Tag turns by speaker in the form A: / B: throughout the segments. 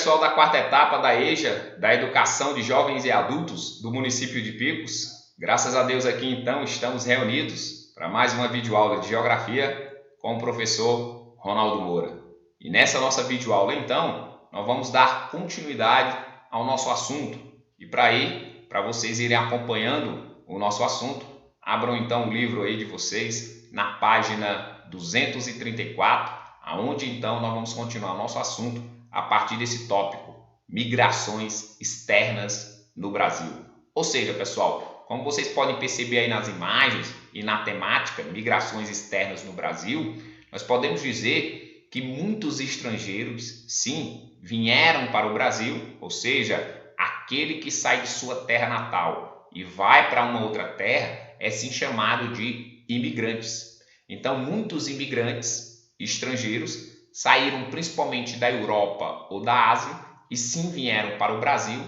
A: pessoal da quarta etapa da EJA, da Educação de Jovens e Adultos do município de Picos. Graças a Deus aqui então estamos reunidos para mais uma videoaula de Geografia com o professor Ronaldo Moura. E nessa nossa videoaula então, nós vamos dar continuidade ao nosso assunto. E para vocês irem acompanhando o nosso assunto, abram então o livro aí de vocês na página 234, aonde então nós vamos continuar nosso assunto a partir desse tópico, migrações externas no Brasil. Ou seja, pessoal, como vocês podem perceber aí nas imagens e na temática, migrações externas no Brasil, nós podemos dizer que muitos estrangeiros, sim, vieram para o Brasil, ou seja, aquele que sai de sua terra natal e vai para uma outra terra é sim chamado de imigrantes. Então, muitos imigrantes estrangeiros saíram principalmente da Europa ou da Ásia e sim vieram para o Brasil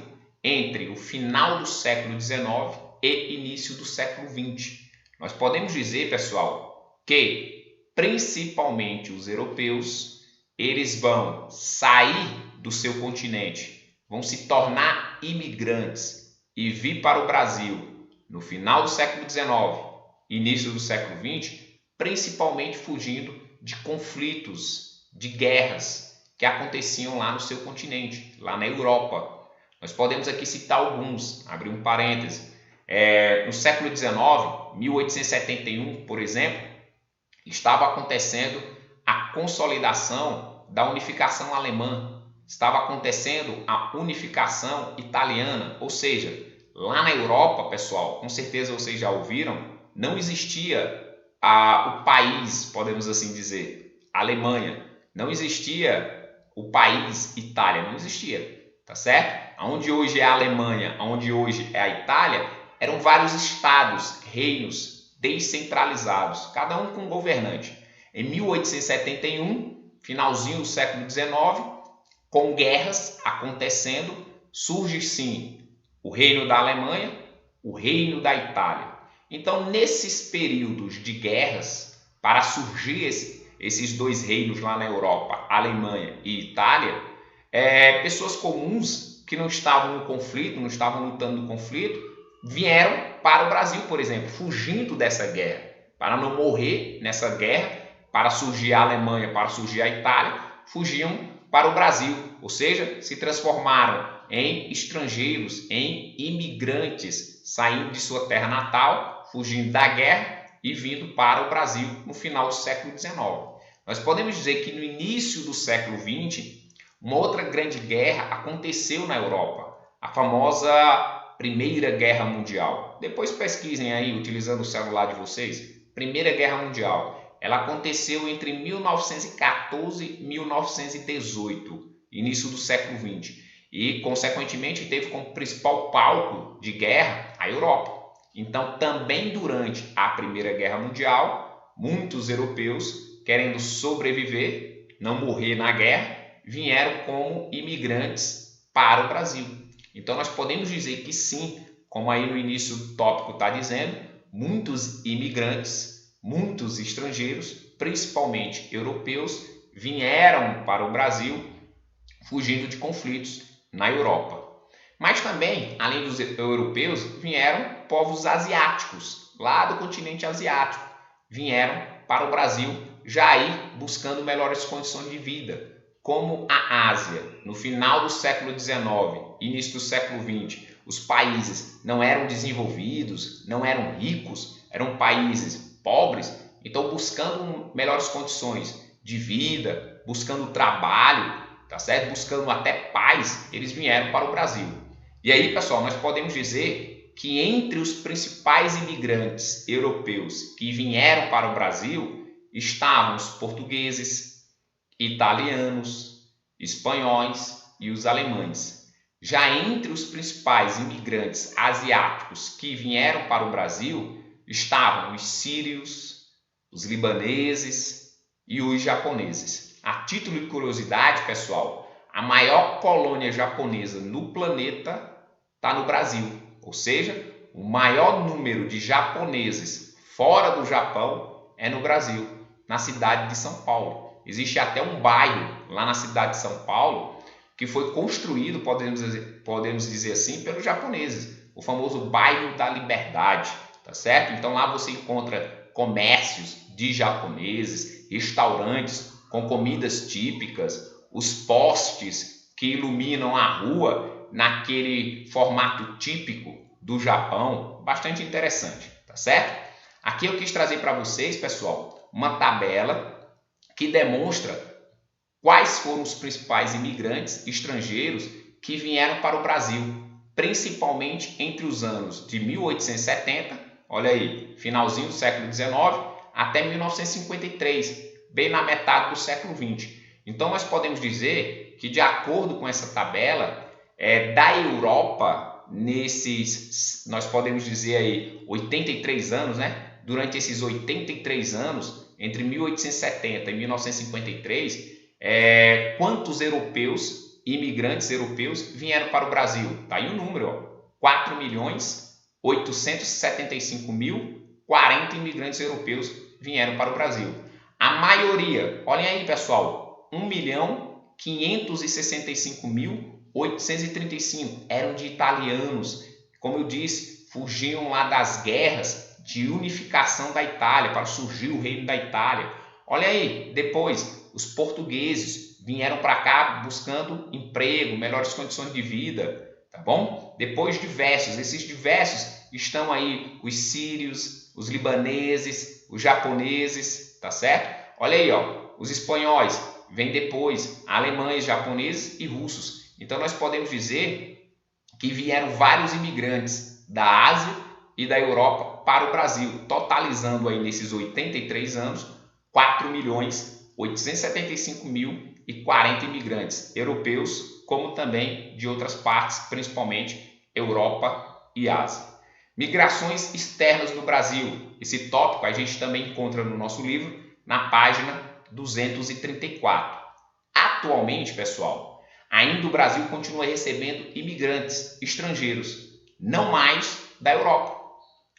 A: entre o final do século XIX e início do século XX. Nós podemos dizer, pessoal, que principalmente os europeus, eles vão sair do seu continente, vão se tornar imigrantes e vir para o Brasil no final do século XIX, início do século XX, principalmente fugindo de conflitos, de guerras que aconteciam lá no seu continente, lá na Europa. Nós podemos aqui citar alguns, abrir um parêntese. No século XIX, 1871, por exemplo, estava acontecendo a consolidação da unificação alemã, estava acontecendo a unificação italiana, ou seja, lá na Europa, pessoal, com certeza vocês já ouviram, não existia o país, podemos assim dizer, Alemanha. Não existia o país Itália, não existia, tá certo? Onde hoje é a Alemanha, onde hoje é a Itália, eram vários estados, reinos descentralizados, cada um com um governante. Em 1871, finalzinho do século XIX, com guerras acontecendo, surge sim o reino da Alemanha, o reino da Itália. Então, nesses períodos de guerras, para surgir esses dois reinos lá na Europa, Alemanha e Itália, pessoas comuns que não estavam no conflito, não estavam lutando no conflito, vieram para o Brasil, por exemplo, fugindo dessa guerra, para não morrer nessa guerra, para surgir a Alemanha, para surgir a Itália, fugiam para o Brasil, ou seja, se transformaram em estrangeiros, em imigrantes, saindo de sua terra natal, fugindo da guerra, e vindo para o Brasil no final do século XIX. Nós podemos dizer que no início do século XX, uma outra grande guerra aconteceu na Europa, a famosa Primeira Guerra Mundial. Depois pesquisem aí, utilizando o celular de vocês, Primeira Guerra Mundial. Ela aconteceu entre 1914 e 1918, início do século XX, e, consequentemente, teve como principal palco de guerra a Europa. Então, também durante a Primeira Guerra Mundial, muitos europeus, querendo sobreviver, não morrer na guerra, vieram como imigrantes para o Brasil. Então, nós podemos dizer que sim, como aí no início do tópico está dizendo, muitos imigrantes, muitos estrangeiros, principalmente europeus, vieram para o Brasil fugindo de conflitos na Europa. Mas também, além dos europeus, vieram povos asiáticos, lá do continente asiático. Vieram para o Brasil, já aí buscando melhores condições de vida, como a Ásia. No final do século XIX, início do século XX, os países não eram desenvolvidos, não eram ricos, eram países pobres, então buscando melhores condições de vida, buscando trabalho, tá certo? Buscando até paz, eles vieram para o Brasil. E aí, pessoal, nós podemos dizer que entre os principais imigrantes europeus que vieram para o Brasil estavam os portugueses, italianos, espanhóis e os alemães. Já entre os principais imigrantes asiáticos que vieram para o Brasil estavam os sírios, os libaneses e os japoneses. A título de curiosidade, pessoal, a maior colônia japonesa no planeta está no Brasil, ou seja, o maior número de japoneses fora do Japão é no Brasil, na cidade de São Paulo. Existe até um bairro lá na cidade de São Paulo que foi construído, podemos dizer assim, pelos japoneses, o famoso bairro da Liberdade, tá certo? Então lá você encontra comércios de japoneses, restaurantes com comidas típicas, os postes que iluminam a rua naquele formato típico do Japão, bastante interessante, tá certo? Aqui eu quis trazer para vocês, pessoal, uma tabela que demonstra quais foram os principais imigrantes estrangeiros que vieram para o Brasil, principalmente entre os anos de 1870, olha aí, finalzinho do século XIX, até 1953, bem na metade do século XX. Então nós podemos dizer que, de acordo com essa tabela, da Europa, nós podemos dizer aí 83 anos, né? Durante esses 83 anos, entre 1870 e 1953, quantos europeus, imigrantes europeus, vieram para o Brasil? Tá aí o número, 4.875.040 imigrantes europeus vieram para o Brasil. A maioria, olhem aí, pessoal, 1.565.835 eram de italianos. Como eu disse, fugiam lá das guerras de unificação da Itália, para surgir o reino da Itália. Olha aí, depois, os portugueses vieram para cá buscando emprego, melhores condições de vida, tá bom? Depois esses diversos estão aí os sírios, os libaneses, os japoneses, tá certo? Olha aí, ó, os espanhóis, vem depois alemães, japoneses e russos. Então nós podemos dizer que vieram vários imigrantes da Ásia e da Europa para o Brasil, totalizando aí nesses 83 anos 4.875.040 imigrantes europeus, como também de outras partes, principalmente Europa e Ásia. Migrações externas no Brasil. Esse tópico a gente também encontra no nosso livro, na página 234. Atualmente, pessoal, ainda o Brasil continua recebendo imigrantes estrangeiros, não mais da Europa.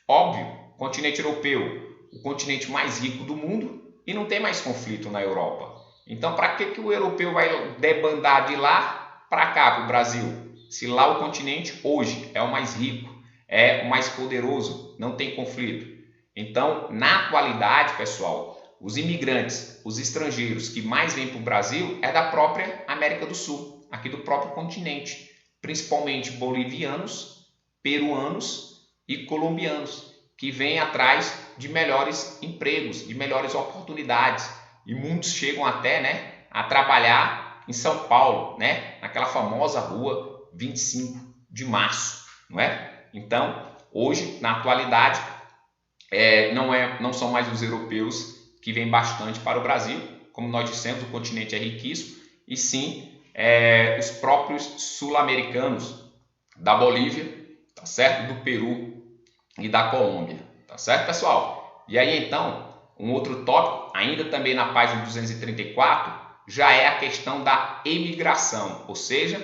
A: Óbvio, continente europeu, o continente mais rico do mundo, e não tem mais conflito na Europa. Então, para que o europeu vai debandar de lá para cá, para o Brasil? Se lá o continente hoje é o mais rico, é o mais poderoso, não tem conflito. Então, na atualidade, pessoal, os imigrantes, os estrangeiros que mais vêm para o Brasil é da própria América do Sul, aqui do próprio continente, principalmente bolivianos, peruanos e colombianos, que vêm atrás de melhores empregos, de melhores oportunidades. E muitos chegam até, né, a trabalhar em São Paulo, né, naquela famosa rua 25 de março, não é? Então, hoje, na atualidade, não são mais os europeus que vêm bastante para o Brasil, como nós dissemos, o continente é riquíssimo, e sim os próprios sul-americanos da Bolívia, tá certo? Do Peru e da Colômbia, tá certo, pessoal? E aí, então, um outro tópico, ainda também na página 234, já é a questão da imigração, ou seja,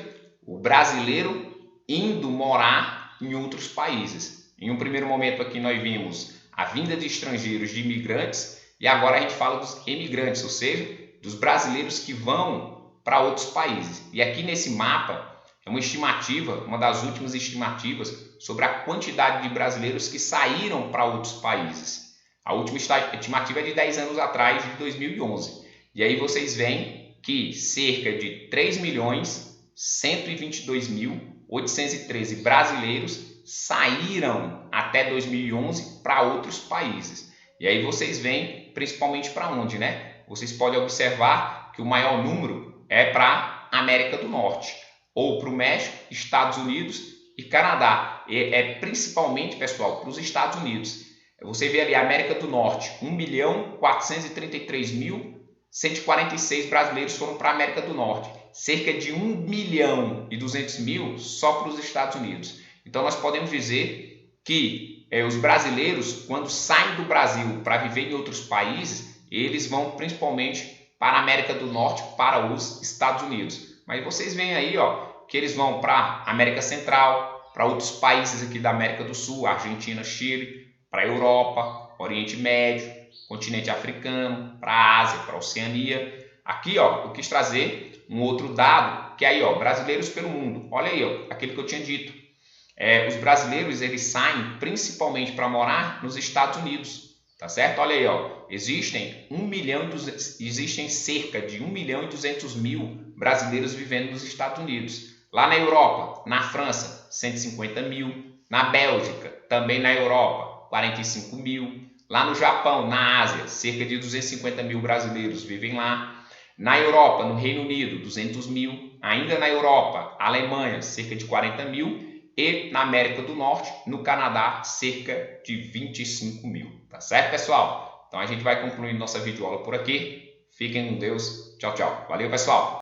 A: o brasileiro indo morar em outros países. Em um primeiro momento aqui nós vimos a vinda de estrangeiros, de imigrantes, e agora a gente fala dos imigrantes, ou seja, dos brasileiros que vão para outros países. E aqui nesse mapa é uma estimativa, uma das últimas estimativas sobre a quantidade de brasileiros que saíram para outros países. A última estimativa é de 10 anos atrás, de 2011. E aí vocês veem que cerca de 3.122.813 brasileiros saíram até 2011 para outros países. E aí vocês veem principalmente para onde, né? Vocês podem observar que o maior número é para a América do Norte, ou para o México, Estados Unidos e Canadá. É principalmente, pessoal, para os Estados Unidos. Você vê ali a América do Norte, 1.433.146 brasileiros foram para a América do Norte. Cerca de 1.200.000 só para os Estados Unidos. Então nós podemos dizer que os brasileiros, quando saem do Brasil para viver em outros países, eles vão principalmente para a América do Norte, para os Estados Unidos. Mas vocês veem aí, ó, que eles vão para a América Central, para outros países aqui da América do Sul, Argentina, Chile, para a Europa, Oriente Médio, continente africano, para a Ásia, para a Oceania. Aqui, ó, eu quis trazer um outro dado, que Porque aí, ó, brasileiros pelo mundo. Olha aí, ó, aquilo que eu tinha dito. Os brasileiros, eles saem principalmente para morar nos Estados Unidos. Tá certo? Olha aí, ó. Existem cerca de 1.200.000 brasileiros vivendo nos Estados Unidos. Lá na Europa, na França, 150.000. Na Bélgica, também na Europa, 45.000. Lá no Japão, na Ásia, cerca de 250.000 brasileiros vivem lá. Na Europa, no Reino Unido, 200.000. Ainda na Europa, Alemanha, cerca de 40.000. E na América do Norte, no Canadá, cerca de 25.000. Tá certo, pessoal? Então a gente vai concluindo nossa videoaula por aqui. Fiquem com Deus. Tchau, tchau. Valeu, pessoal!